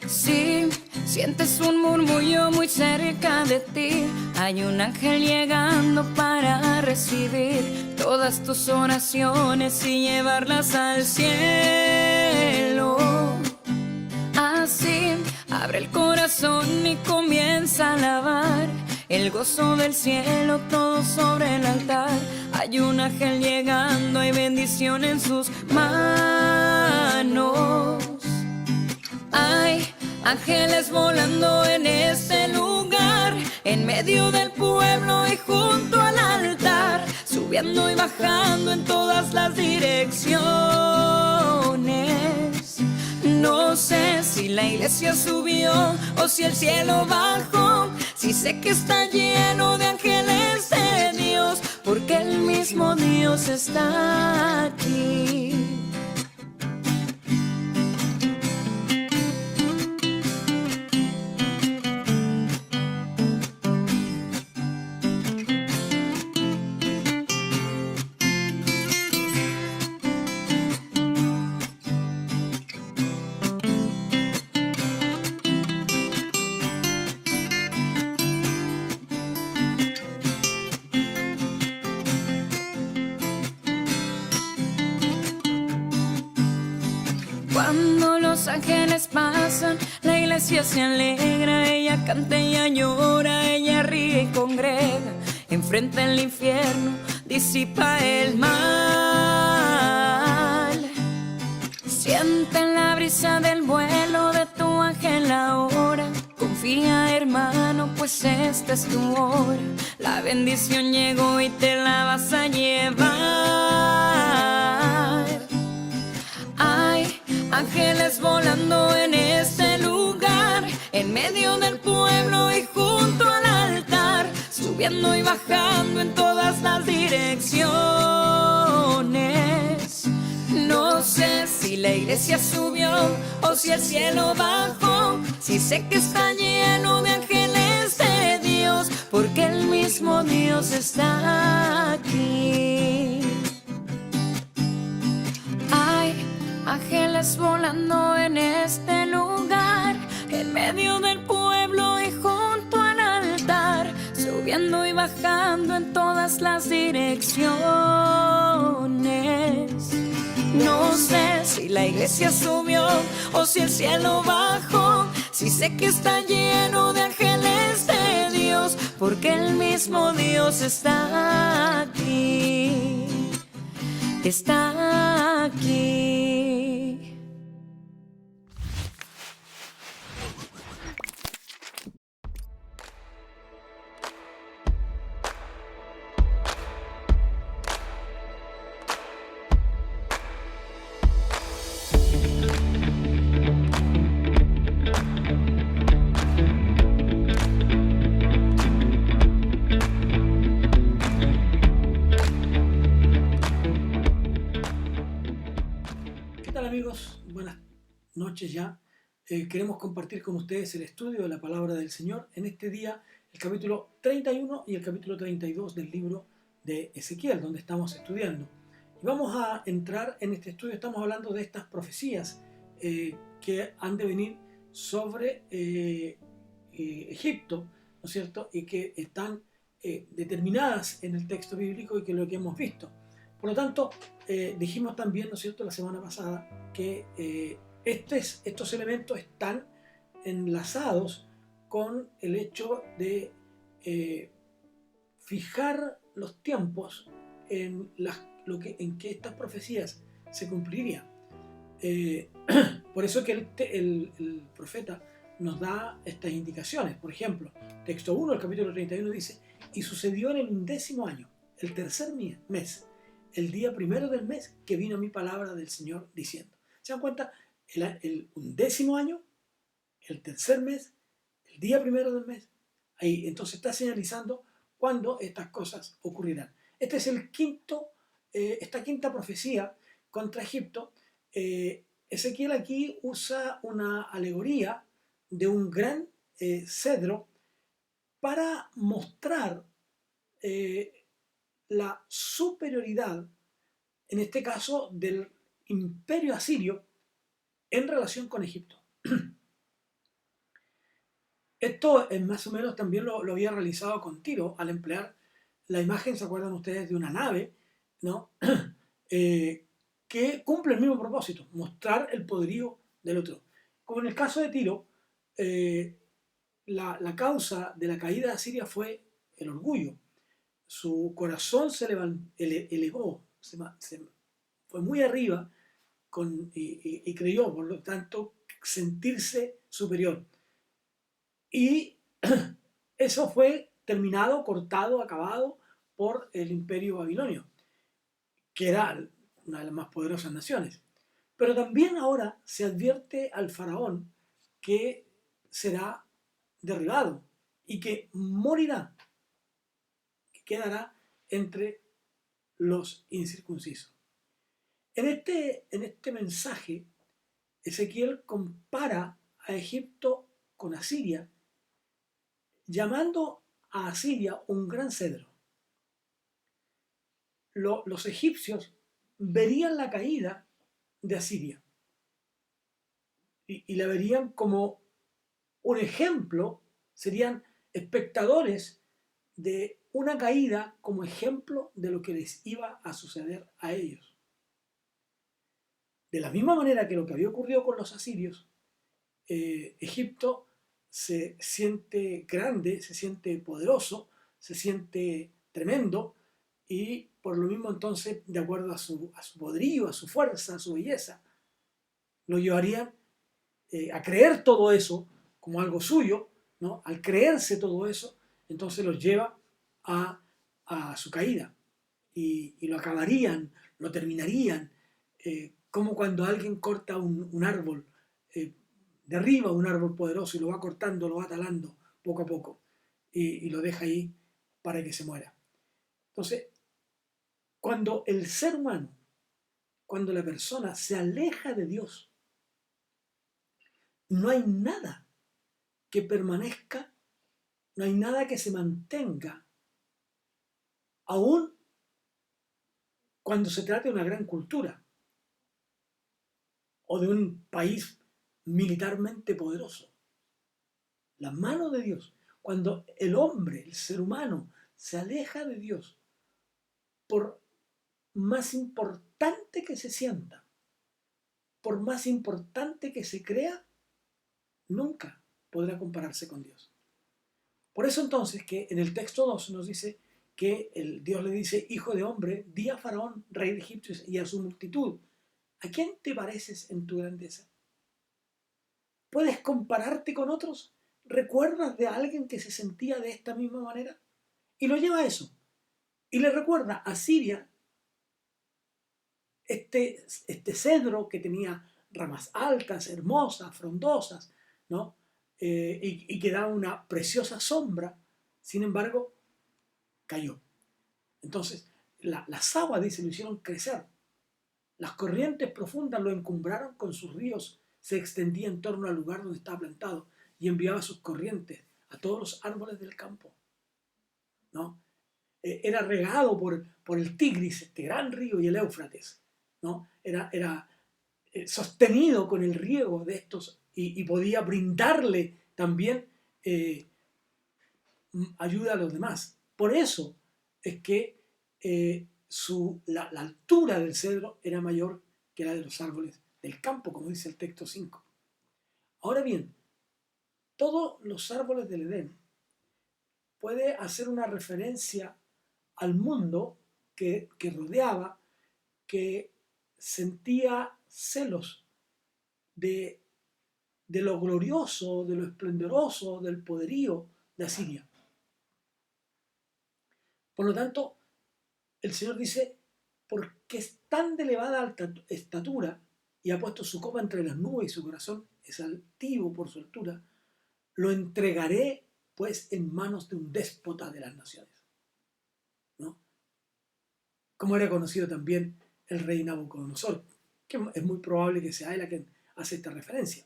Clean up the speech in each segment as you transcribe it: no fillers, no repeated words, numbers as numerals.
Si sientes un murmullo muy cerca de ti, hay un ángel llegando para recibir todas tus oraciones y llevarlas al cielo. Así, abre el corazón y comienza a alabar el gozo del cielo, todo sobre el altar. Hay un ángel llegando, hay bendición en sus manos. Hay ángeles volando en este lugar, en medio del pueblo y junto al altar, subiendo y bajando en todas las direcciones. No sé si la iglesia subió o si el cielo bajó, si sé que está lleno de ángeles de Dios, porque el mismo Dios está aquí. Cuando los ángeles pasan, la iglesia se alegra, ella canta, ella llora, ella ríe y congrega. Enfrenta el infierno, disipa el mal. Siente la brisa del vuelo de tu ángel ahora. Confía, hermano, pues esta es tu hora. La bendición llegó y te la vas a llevar. Hay ángeles volando en este lugar, en medio del pueblo y junto al altar, subiendo y bajando en todas las direcciones. No sé si la iglesia subió o si el cielo bajó, si sé que está lleno de ángeles de Dios, porque el mismo Dios está aquí. Hay ángeles volando en este lugar, en medio del pueblo y junto al altar, subiendo y bajando en todas las direcciones. No sé si la iglesia subió o si el cielo bajó, si sé que está lleno de ángeles de Dios, porque el mismo Dios está aquí. Está aquí. ¿Qué tal, amigos? Buenas noches ya. Queremos compartir con ustedes el estudio de la palabra del Señor en este día, el capítulo 31 y el capítulo 32 del libro de Ezequiel, donde estamos estudiando. Y vamos a entrar en este estudio, estamos hablando de estas profecías que han de venir sobre Egipto, ¿no es cierto? Y que están determinadas en el texto bíblico y que es lo que hemos visto. Por lo tanto, dijimos también, ¿no es cierto?, la semana pasada que estos elementos están enlazados con el hecho de fijar los tiempos en que estas profecías se cumplirían. Por eso que el profeta nos da estas indicaciones. Por ejemplo, texto 1, el capítulo 31 dice: y sucedió en el 11º año, el tercer mes, el día primero del mes, que vino mi palabra del Señor diciendo. ¿Se dan cuenta? El 11º año, el tercer mes, el día primero del mes. Ahí entonces está señalizando cuándo estas cosas ocurrirán. Este es esta quinta profecía contra Egipto. Ezequiel aquí usa una alegoría de un gran cedro para mostrar la superioridad, en este caso, del imperio asirio en relación con Egipto. Esto más o menos también lo había realizado con Tiro al emplear la imagen, ¿se acuerdan ustedes? De una nave, ¿no? Eh, que cumple el mismo propósito, mostrar el poderío del otro. Como en el caso de Tiro, eh, la causa de la caída de Asiria fue el orgullo. Su corazón se elevó, fue muy arriba y creyó, por lo tanto, sentirse superior. Y eso fue terminado, cortado, acabado por el imperio babilonio, que era una de las más poderosas naciones. Pero también ahora se advierte al faraón que será derribado y que morirá, que quedará entre los incircuncisos. En este mensaje, Ezequiel compara a Egipto con Asiria, llamando a Asiria un gran cedro. Los egipcios verían la caída de Asiria y la verían como un ejemplo, serían espectadores de una caída como ejemplo de lo que les iba a suceder a ellos. De la misma manera que lo que había ocurrido con los asirios, Egipto se siente grande, se siente poderoso, se siente tremendo y por lo mismo entonces, de acuerdo a su poderío, a su fuerza, a su belleza, lo llevarían a creer todo eso como algo suyo, ¿no? Al creerse todo eso, entonces los lleva a su caída y lo acabarían, lo terminarían, como cuando alguien corta un árbol, derriba un árbol poderoso y lo va cortando, lo va talando poco a poco y lo deja ahí para que se muera. Entonces, cuando el ser humano, cuando la persona se aleja de Dios, no hay nada que permanezca, no hay nada que se mantenga, aún cuando se trate de una gran cultura o de un país militarmente poderoso. La mano de Dios, cuando el hombre, el ser humano, se aleja de Dios, por más importante que se sienta, por más importante que se crea, nunca podrá compararse con Dios. Por eso entonces que en el texto 2 nos dice que Dios le dice, hijo de hombre, di a Faraón, rey de Egipto, y a su multitud, ¿a quién te pareces en tu grandeza? ¿Puedes compararte con otros? ¿Recuerdas de alguien que se sentía de esta misma manera? Y lo lleva a eso. Y le recuerda a Siria este cedro que tenía ramas altas, hermosas, frondosas, ¿no? Y que daba una preciosa sombra. Sin embargo, cayó. Entonces, las aguas, dice, lo hicieron crecer. Las corrientes profundas lo encumbraron con sus ríos, se extendía en torno al lugar donde estaba plantado y enviaba sus corrientes a todos los árboles del campo, ¿no? Era regado por el Tigris, este gran río, y el Éufrates, ¿no? Era sostenido con el riego de estos y podía brindarle también ayuda a los demás. Por eso es que la altura del cedro era mayor que la de los árboles del campo, como dice el texto 5. Ahora bien, todos los árboles del Edén puede hacer una referencia al mundo que rodeaba, que sentía celos de, de lo glorioso, de lo esplendoroso, del poderío de Asiria. Por lo tanto, el Señor dice, porque es tan de elevada estatura y ha puesto su copa entre las nubes y su corazón es altivo por su altura, lo entregaré pues en manos de un déspota de las naciones, ¿no? Como era conocido también el rey Nabucodonosor, que es muy probable que sea él a quien hace esta referencia,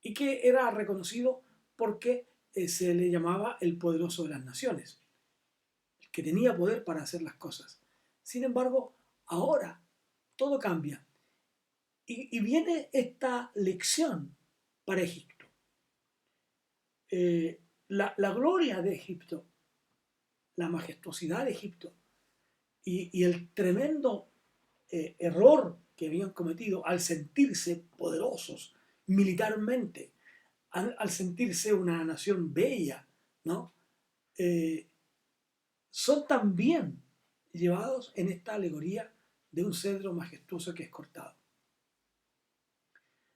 y que era reconocido porque se le llamaba el poderoso de las naciones, el que tenía poder para hacer las cosas. Sin embargo, ahora todo cambia y viene esta lección para Egipto. la gloria de Egipto, la majestuosidad de Egipto y el tremendo error que habían cometido al sentirse poderosos militarmente, al sentirse una nación bella, ¿no? Son también llevados en esta alegoría de un cedro majestuoso que es cortado.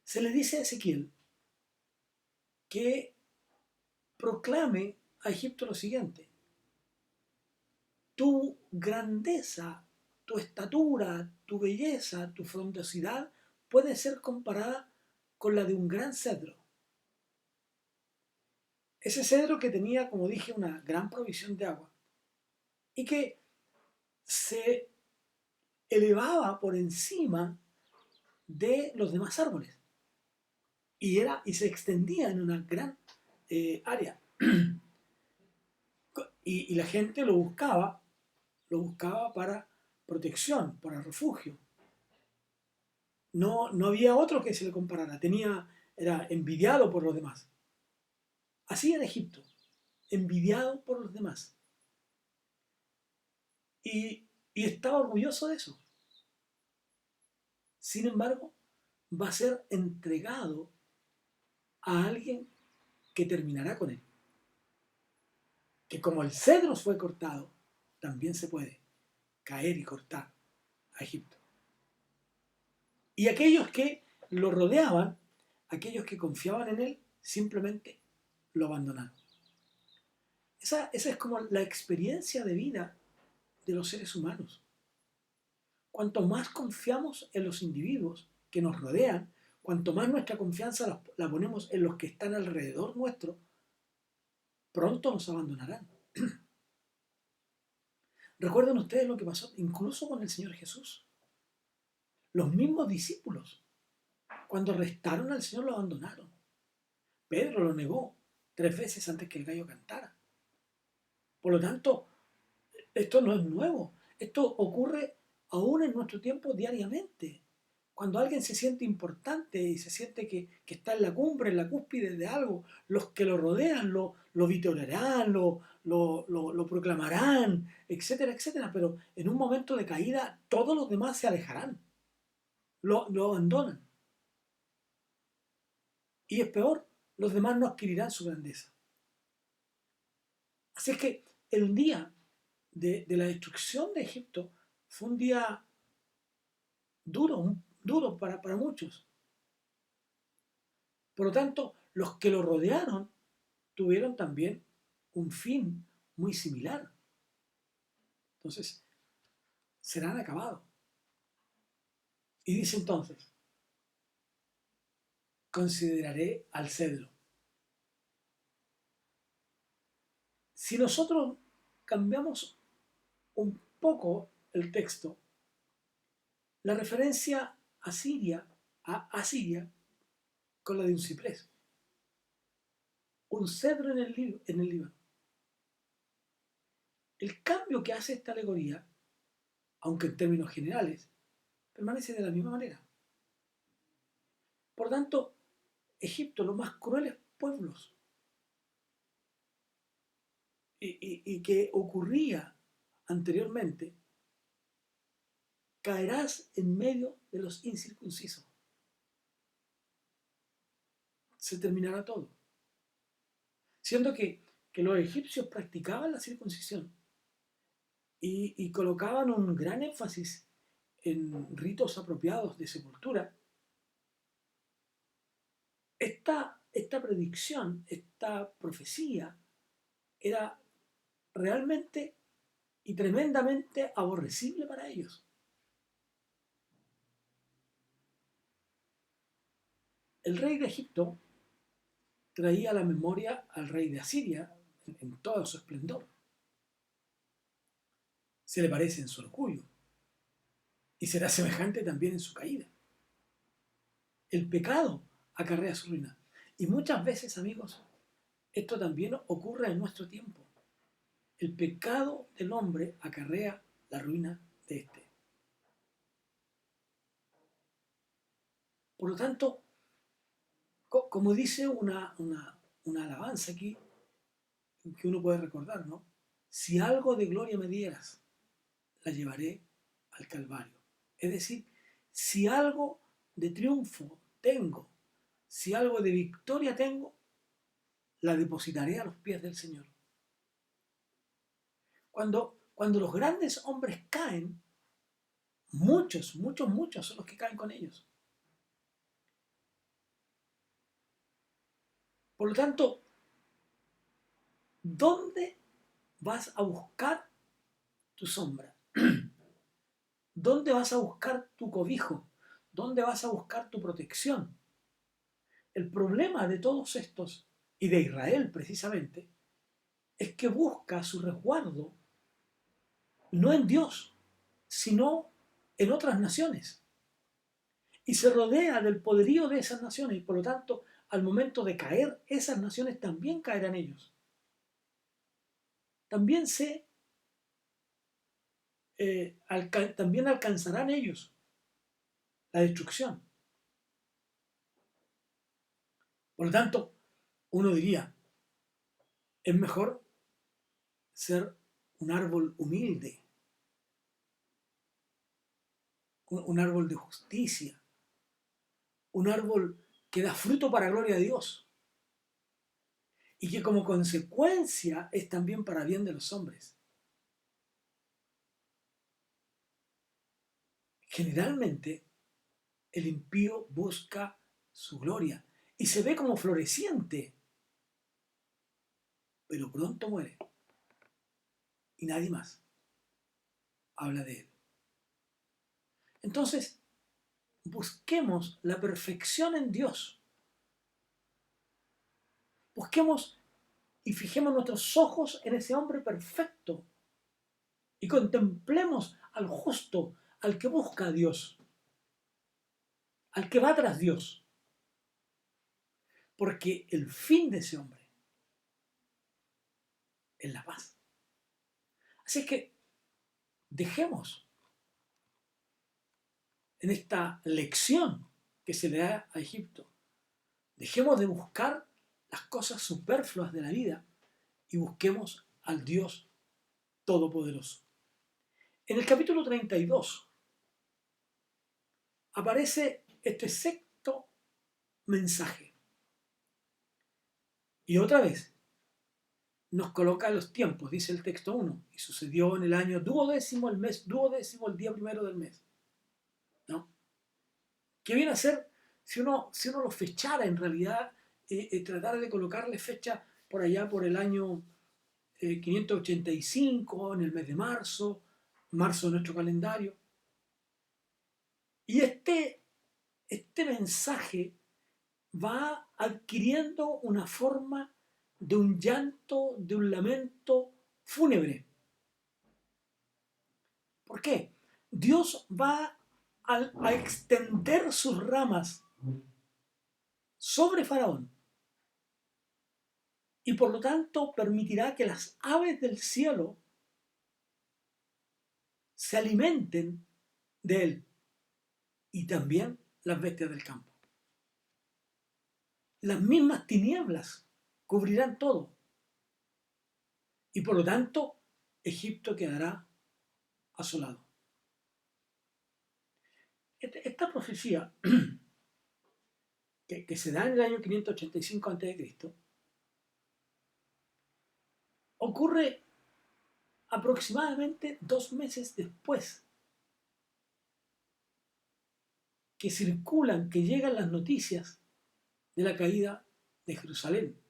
Se le dice a Ezequiel que proclame a Egipto lo siguiente: tu grandeza, tu estatura, tu belleza, tu frondosidad puede ser comparada con la de un gran cedro. Ese cedro que tenía, como dije, una gran provisión de agua y que se elevaba por encima de los demás árboles y se extendía en una gran área. Y la gente lo buscaba para protección, para refugio. No había otro que se le comparara, era envidiado por los demás. Así era Egipto, envidiado por los demás. Y estaba orgulloso de eso. Sin embargo, va a ser entregado a alguien que terminará con él. Que como el cedro fue cortado, también se puede caer y cortar a Egipto. Y aquellos que lo rodeaban, aquellos que confiaban en él, simplemente lo abandonaron. Esa es como la experiencia de vida de los seres humanos. Cuanto más confiamos en los individuos que nos rodean, cuanto más nuestra confianza la ponemos en los que están alrededor nuestro, pronto nos abandonarán. Recuerden ustedes lo que pasó incluso con el Señor Jesús. Los mismos discípulos, cuando arrestaron al Señor, lo abandonaron. Pedro lo negó 3 veces antes que el gallo cantara. Por lo tanto, esto no es nuevo. Esto ocurre aún en nuestro tiempo diariamente. Cuando alguien se siente importante y se siente que está en la cumbre, en la cúspide de algo, los que lo rodean lo vitorearán, lo proclamarán, etcétera, etcétera. Pero en un momento de caída, todos los demás se alejarán, lo abandonan. Y es peor, los demás no adquirirán su grandeza. Así es que el día de la destrucción de Egipto fue un día duro para muchos. Por lo tanto, los que lo rodearon tuvieron también un fin muy similar. Entonces, serán acabados. Y dice entonces, consideraré al cedro. Si nosotros cambiamos un poco el texto, la referencia a Siria con la de un ciprés. Un cedro en el Líbano. El cambio que hace esta alegoría, aunque en términos generales, permanece de la misma manera. Por tanto, Egipto, los más crueles pueblos, y que ocurría anteriormente, caerás en medio de los incircuncisos. Se terminará todo. Siendo que los egipcios practicaban la circuncisión y colocaban un gran énfasis en ritos apropiados de sepultura, esta predicción, esta profecía, era realmente y tremendamente aborrecible para ellos. El rey de Egipto traía a la memoria al rey de Asiria en todo su esplendor. Se le parece en su orgullo y será semejante también en su caída. El pecado acarrea su ruina. Y muchas veces, amigos, esto también ocurre en nuestro tiempo. El pecado del hombre acarrea la ruina de éste. Por lo tanto, como dice una una alabanza aquí que uno puede recordar, ¿no? Si algo de gloria me dieras, la llevaré al Calvario. Es decir, si algo de triunfo tengo, si algo de victoria tengo, la depositaré a los pies del Señor. Cuando los grandes hombres caen, muchos son los que caen con ellos. Por lo tanto, ¿dónde vas a buscar tu sombra? ¿Dónde vas a buscar tu cobijo? ¿Dónde vas a buscar tu protección? El problema de todos estos, y de Israel precisamente, es que busca su resguardo no en Dios, sino en otras naciones. Y se rodea del poderío de esas naciones, y por lo tanto, al momento de caer, esas naciones también caerán ellos. También también alcanzarán ellos la destrucción. Por lo tanto, uno diría, es mejor ser un árbol humilde, un árbol de justicia, un árbol que da fruto para gloria de Dios y que como consecuencia es también para bien de los hombres. Generalmente el impío busca su gloria y se ve como floreciente, pero pronto muere y nadie más habla de él. Entonces, busquemos la perfección en Dios. Busquemos y fijemos nuestros ojos en ese hombre perfecto y contemplemos al justo, al que busca a Dios, al que va tras Dios. Porque el fin de ese hombre es la paz. Así que dejemos en esta lección que se le da a Egipto, dejemos de buscar las cosas superfluas de la vida y busquemos al Dios Todopoderoso. En el capítulo 32 aparece este sexto mensaje. Y otra vez nos coloca los tiempos, dice el texto 1, y sucedió en el año duodécimo, el mes duodécimo, el día primero del mes. ¿No? ¿Qué viene a ser si uno lo fechara en realidad, tratar de colocarle fecha por allá por el año 585, en el mes de marzo de nuestro calendario? Y este mensaje va adquiriendo una forma de un llanto, de un lamento fúnebre. ¿Por qué? Dios va a extender sus ramas sobre Faraón y por lo tanto permitirá que las aves del cielo se alimenten de él y también las bestias del campo. Las mismas tinieblas cubrirán todo y por lo tanto Egipto quedará asolado. Esta profecía que se da en el año 585 a.C. ocurre aproximadamente 2 meses después que circulan, que llegan las noticias de la caída de Jerusalén.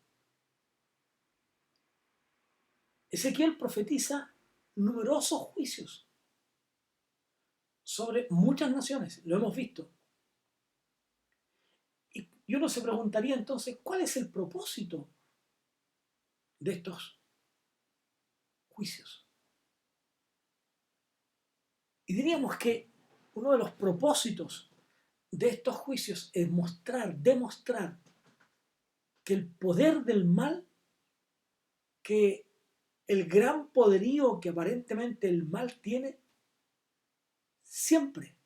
Ezequiel profetiza numerosos juicios sobre muchas naciones, lo hemos visto. Y uno se preguntaría entonces, ¿cuál es el propósito de estos juicios? Y diríamos que uno de los propósitos de estos juicios es demostrar que el poder del mal, que el gran poderío que aparentemente el mal tiene, siempre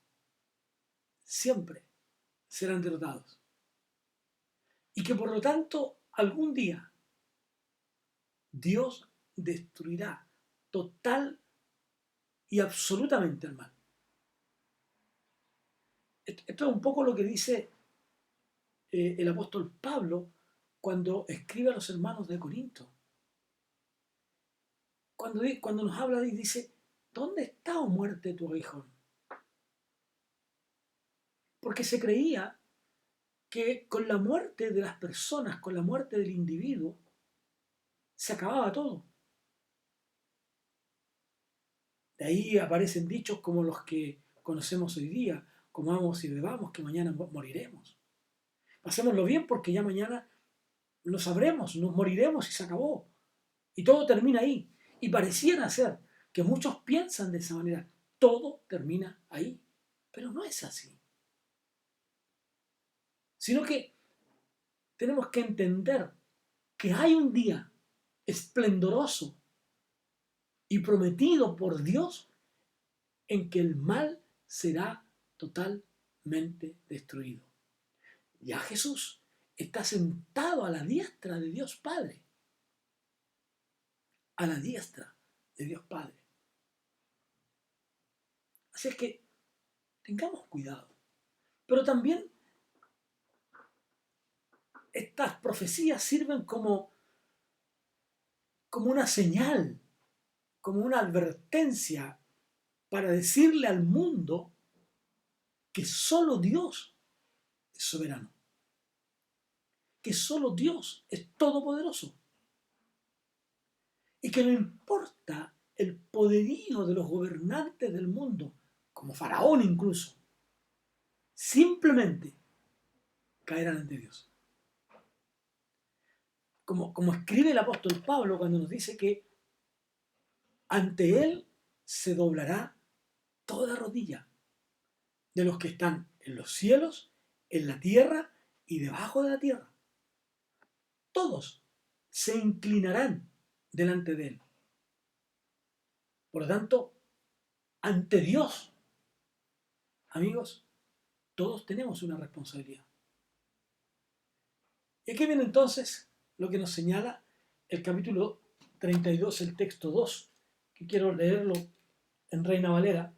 serán derrotados. Y que por lo tanto algún día Dios destruirá total y absolutamente el mal. Esto es un poco lo que dice el apóstol Pablo cuando escribe a los hermanos de Corinto. Cuando nos habla y dice, ¿dónde está, oh muerte, tu aguijón? Porque se creía que con la muerte de las personas, con la muerte del individuo, se acababa todo. De ahí aparecen dichos como los que conocemos hoy día: comamos y bebamos, que mañana moriremos. Pasémoslo bien porque ya mañana lo sabremos, nos moriremos y se acabó. Y todo termina ahí. Y pareciera ser que muchos piensan de esa manera, todo termina ahí. Pero no es así. Sino que tenemos que entender que hay un día esplendoroso y prometido por Dios en que el mal será totalmente destruido. Ya Jesús está sentado a la diestra de Dios Padre. A la diestra de Dios Padre. Así es que tengamos cuidado. Pero también estas profecías sirven como una señal, como una advertencia para decirle al mundo que solo Dios es soberano, que solo Dios es todopoderoso y que no importa el poderío de los gobernantes del mundo, como Faraón incluso, simplemente caerán ante Dios. Como escribe el apóstol Pablo cuando nos dice que ante Él se doblará toda rodilla de los que están en los cielos, en la tierra y debajo de la tierra. Todos se inclinarán delante de Él. Por lo tanto, ante Dios, amigos, todos tenemos una responsabilidad. Y aquí viene entonces lo que nos señala el capítulo 32, el texto 2, que quiero leerlo en Reina Valera,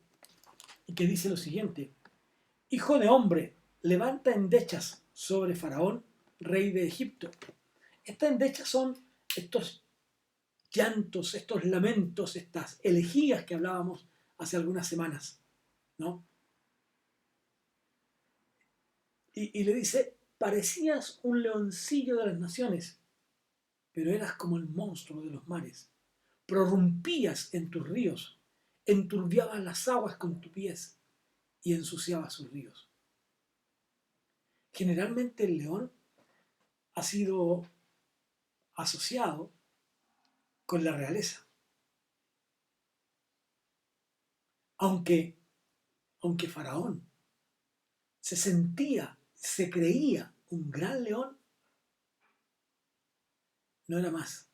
y que dice lo siguiente: Hijo de hombre, levanta endechas sobre Faraón, rey de Egipto. Estas endechas son estos llantos, estos lamentos, estas elegías que hablábamos hace algunas semanas, ¿no? Y le dice, parecías un leoncillo de las naciones, pero eras como el monstruo de los mares. Prorrumpías en tus ríos, enturbiabas las aguas con tus pies y ensuciabas sus ríos. Generalmente el león ha sido asociado con la realeza. Aunque Faraón se creía un gran león, no era más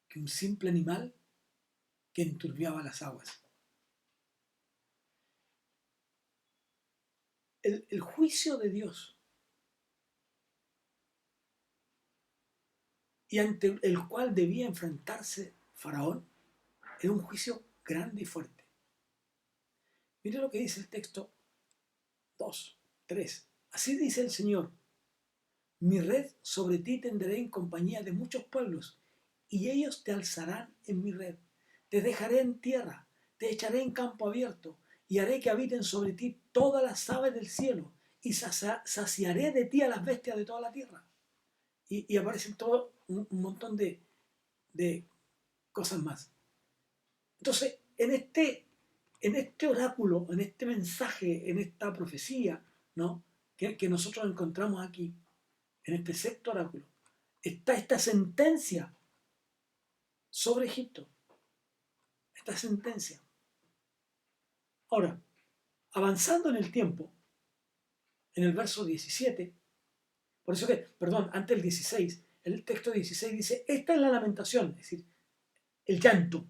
que un simple animal que enturbiaba las aguas. El juicio de Dios, y ante el cual debía enfrentarse Faraón, era un juicio grande y fuerte. Mire lo que dice el texto 2, 3. Así dice el Señor: mi red sobre ti tenderé en compañía de muchos pueblos, y ellos te alzarán en mi red. Te dejaré en tierra, te echaré en campo abierto, y haré que habiten sobre ti todas las aves del cielo, y saciaré de ti a las bestias de toda la tierra. Y aparecen todo un montón de cosas más. Entonces, en este oráculo, en este mensaje, en esta profecía, ¿no?, que nosotros encontramos aquí, en este sexto oráculo, está esta sentencia sobre Egipto. Esta sentencia. Ahora, avanzando en el tiempo, en el verso 17, por eso que, perdón, antes del 16, el texto 16 dice, esta es la lamentación, es decir, el llanto,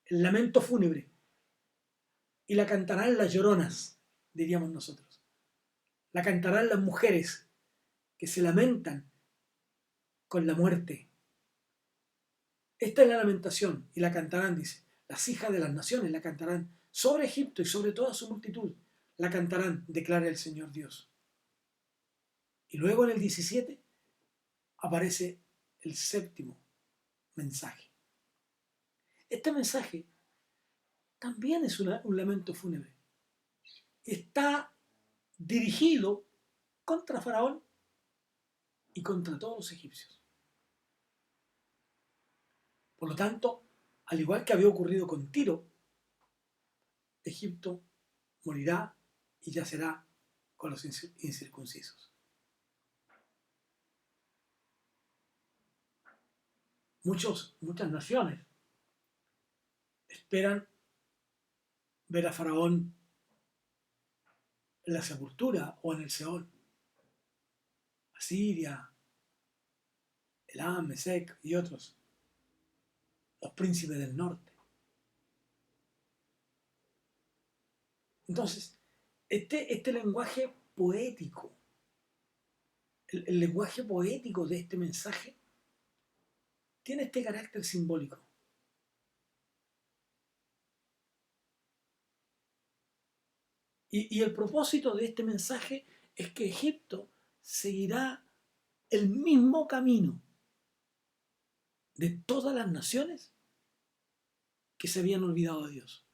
el lamento fúnebre, y la cantarán las lloronas, diríamos nosotros. La cantarán las mujeres que se lamentan con la muerte. Esta es la lamentación, y la cantarán, dice. Las hijas de las naciones la cantarán sobre Egipto y sobre toda su multitud. La cantarán, declara el Señor Dios. Y luego en el 17 aparece el séptimo mensaje. Este mensaje también es un lamento fúnebre. Está dirigido contra Faraón y contra todos los egipcios. Por lo tanto, al igual que había ocurrido con Tiro, Egipto morirá y yacerá con los incircuncisos. Muchas naciones esperan ver a Faraón en la sepultura o en el Seol. Asiria, Elam, Mesec y otros, los príncipes del norte. Entonces, este lenguaje poético, el lenguaje poético de este mensaje, tiene este carácter simbólico. Y el propósito de este mensaje es que Egipto seguirá el mismo camino de todas las naciones que se habían olvidado de Dios.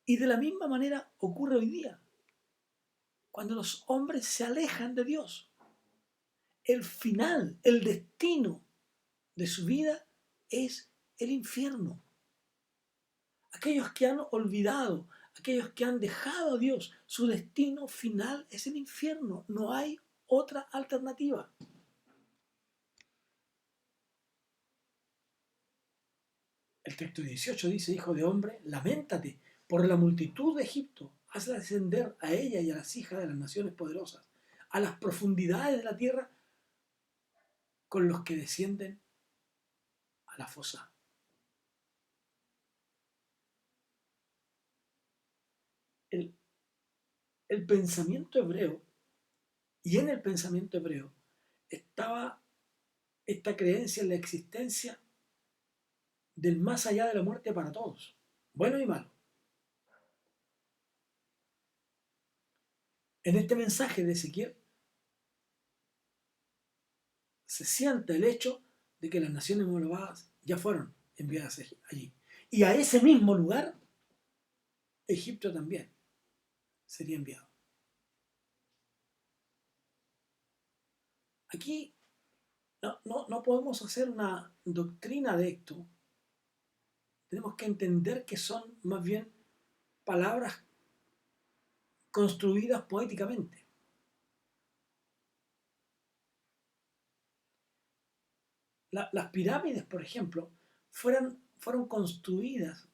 Y de la misma manera ocurre hoy día, cuando los hombres se alejan de Dios. El final, el destino de su vida es el infierno. Aquellos que han olvidado, aquellos que han dejado a Dios, su destino final es el infierno. No hay otra alternativa. El texto 18 dice: hijo de hombre, lamentate por la multitud de Egipto, hazla descender a ella y a las hijas de las naciones poderosas, a las profundidades de la tierra con los que descienden a la fosa. El pensamiento hebreo, y en el pensamiento hebreo estaba esta creencia en la existencia del más allá de la muerte para todos, bueno y malo. En este mensaje de Ezequiel se siente el hecho de que las naciones malvadas ya fueron enviadas allí. Y a ese mismo lugar, Egipto también sería enviado. Aquí no podemos hacer una doctrina de esto. Tenemos que entender que son más bien palabras construidas poéticamente. Las pirámides, por ejemplo, fueron construidas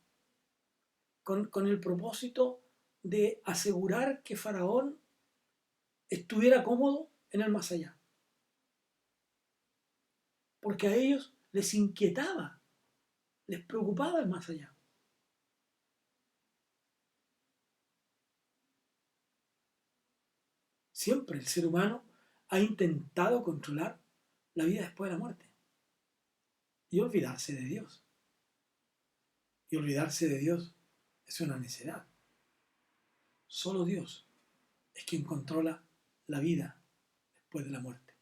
con el propósito de asegurar que Faraón estuviera cómodo en el más allá. Porque a ellos les inquietaba, les preocupaba el más allá. Siempre el ser humano ha intentado controlar la vida después de la muerte y olvidarse de Dios. Y olvidarse de Dios es una necedad. Solo Dios es quien controla la vida después de la muerte.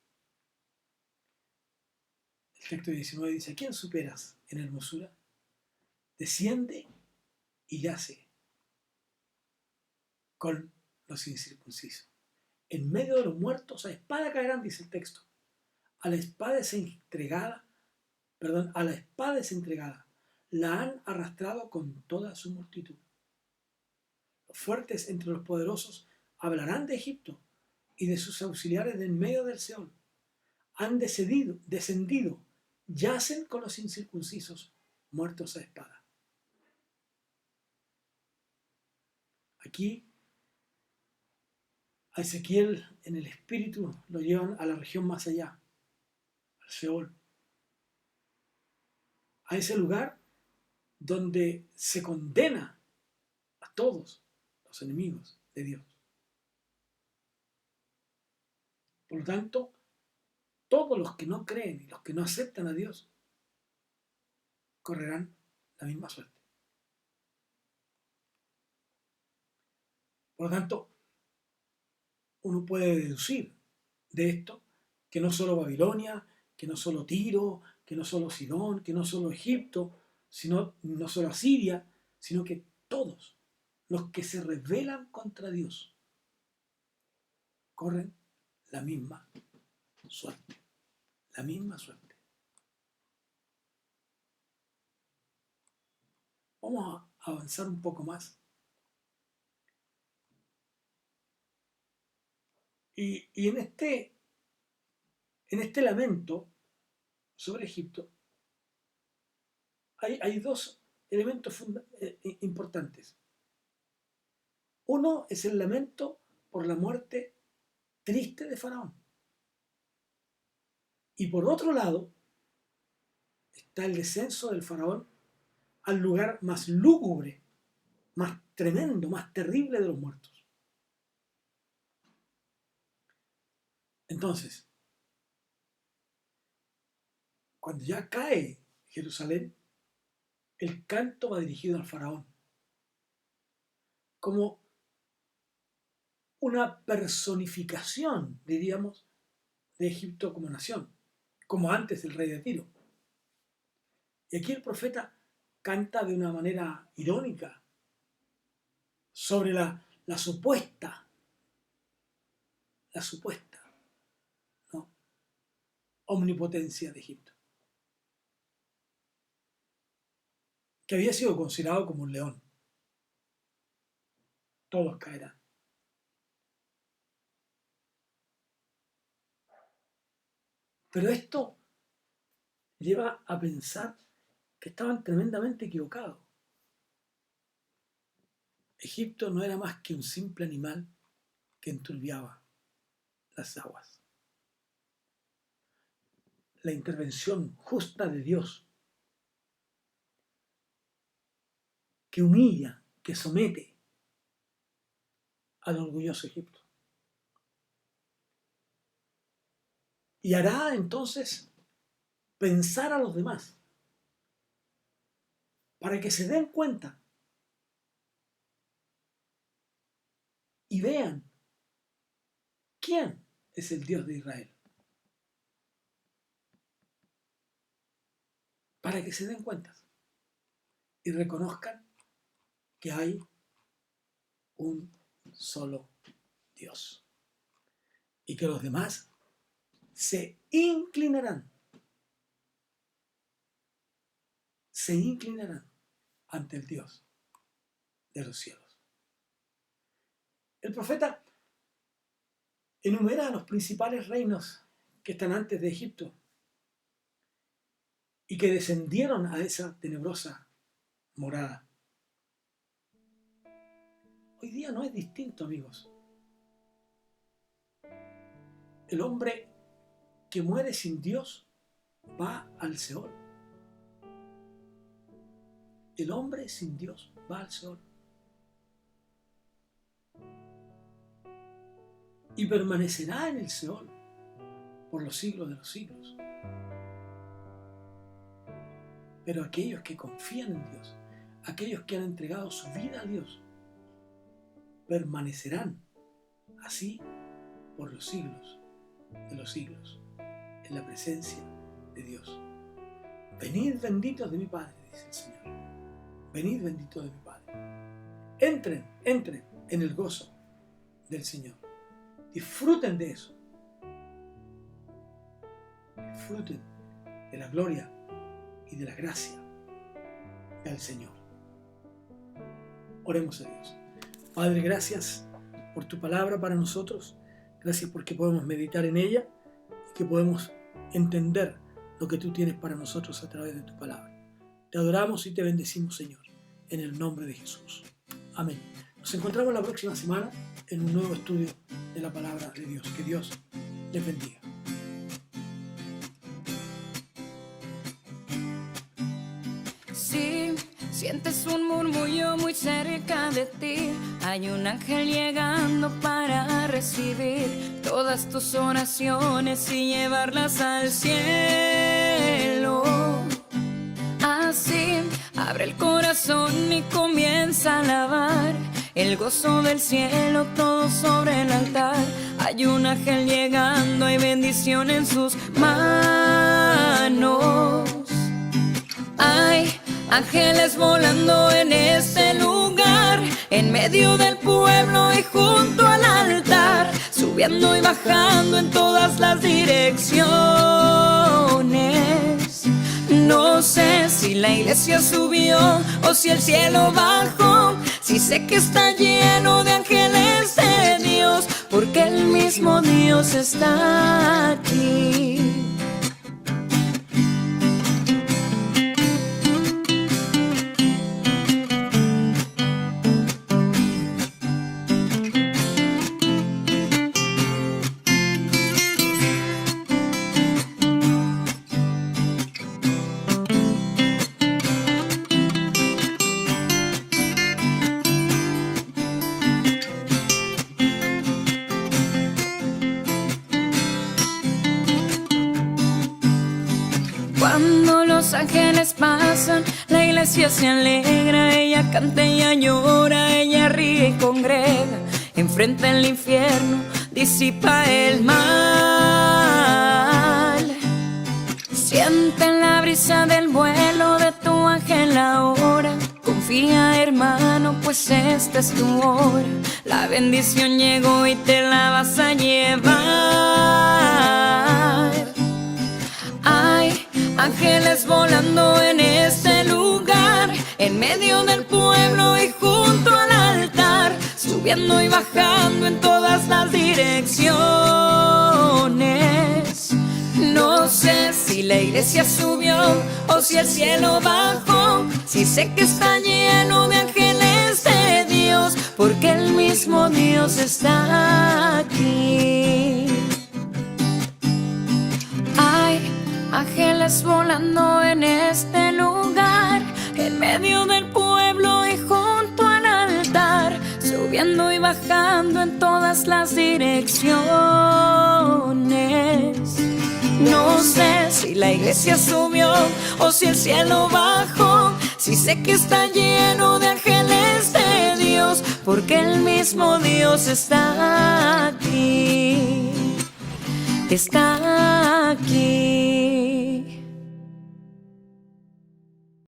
El texto 19 dice: ¿a quién superas en hermosura? Desciende y yace con los incircuncisos. En medio de los muertos a espada caerán, dice el texto. A la espada es entregada, la han arrastrado con toda su multitud. Los fuertes entre los poderosos hablarán de Egipto y de sus auxiliares de en medio del Seol. Han descendido, yacen con los incircuncisos, muertos a espada. Aquí a Ezequiel en el espíritu lo llevan a la región más allá, al Seol, a ese lugar donde se condena a todos los enemigos de Dios. Por lo tanto, todos los que no creen y los que no aceptan a Dios correrán la misma suerte. Por lo tanto, uno puede deducir de esto que no solo Babilonia, que no solo Tiro, que no solo Sidón, que no solo Egipto, sino no solo Asiria, sino que todos los que se rebelan contra Dios corren la misma suerte. La misma suerte. Vamos a avanzar un poco más. Y en este lamento sobre Egipto hay dos elementos importantes. Uno es el lamento por la muerte triste de Faraón. Y por otro lado está el descenso del Faraón al lugar más lúgubre, más tremendo, más terrible de los muertos. Entonces, cuando ya cae Jerusalén, el canto va dirigido al Faraón como una personificación, diríamos, de Egipto como nación, como antes el rey de Tiro. Y aquí el profeta canta de una manera irónica sobre la supuesta, ¿no?, omnipotencia de Egipto, que había sido considerado como un león. Todos caerán. Pero esto lleva a pensar que estaban tremendamente equivocados. Egipto no era más que un simple animal que enturbiaba las aguas. La intervención justa de Dios, que humilla, que somete al orgulloso Egipto. Y hará entonces pensar a los demás para que se den cuenta y vean quién es el Dios de Israel. Para que se den cuenta y reconozcan que hay un solo Dios y que los demás se inclinarán ante el Dios de los cielos. El profeta enumera los principales reinos que están antes de Egipto y que descendieron a esa tenebrosa morada. Hoy día no es distinto, amigos. El hombre que muere sin Dios va al Seol. El hombre sin Dios va al Seol. Y permanecerá en el Seol por los siglos de los siglos. Pero aquellos que confían en Dios, aquellos que han entregado su vida a Dios, permanecerán así por los siglos de los siglos, en la presencia de Dios. Venid benditos de mi Padre, dice el Señor. Venid benditos de mi Padre. Entren en el gozo del Señor. Disfruten de eso. Disfruten de la gloria y de la gracia del Señor. Oremos a Dios. Padre, gracias por tu palabra para nosotros. Gracias porque podemos meditar en ella y que podemos entender lo que tú tienes para nosotros a través de tu palabra. Te adoramos y te bendecimos, Señor, en el nombre de Jesús. Amén. Nos encontramos la próxima semana en un nuevo estudio de la palabra de Dios. Que Dios les bendiga. Si sientes un murmullo muy cerca de ti, hay un ángel llegando para recibir todas tus oraciones y llevarlas al cielo. Así, abre el corazón y comienza a alabar. El gozo del cielo, todo sobre el altar. Hay un ángel llegando, hay bendición en sus manos. Hay ángeles volando en este lugar, en medio del pueblo y junto al altar, subiendo y bajando en todas las direcciones. No sé si la iglesia subió o si el cielo bajó, si sé que está lleno de ángeles de Dios, porque el mismo Dios está aquí. Cuando los ángeles pasan, la iglesia se alegra, ella canta, ella llora, ella ríe y congrega. Enfrenta el infierno, disipa el mal. Siente la brisa del vuelo de tu ángel ahora. Confía, hermano, pues esta es tu hora. La bendición llegó y te la vas a llevar. Hay ángeles volando en este lugar, en medio del pueblo y junto al altar, subiendo y bajando en todas las direcciones. No sé si la iglesia subió o si el cielo bajó, si sé que está lleno de ángeles de Dios, porque el mismo Dios está aquí. Hay ángeles volando en este lugar, en medio del pueblo y junto al altar, subiendo y bajando en todas las direcciones. No sé si la iglesia subió o si el cielo bajó, si sé que está lleno de ángeles de Dios, porque el mismo Dios está aquí. Está aquí.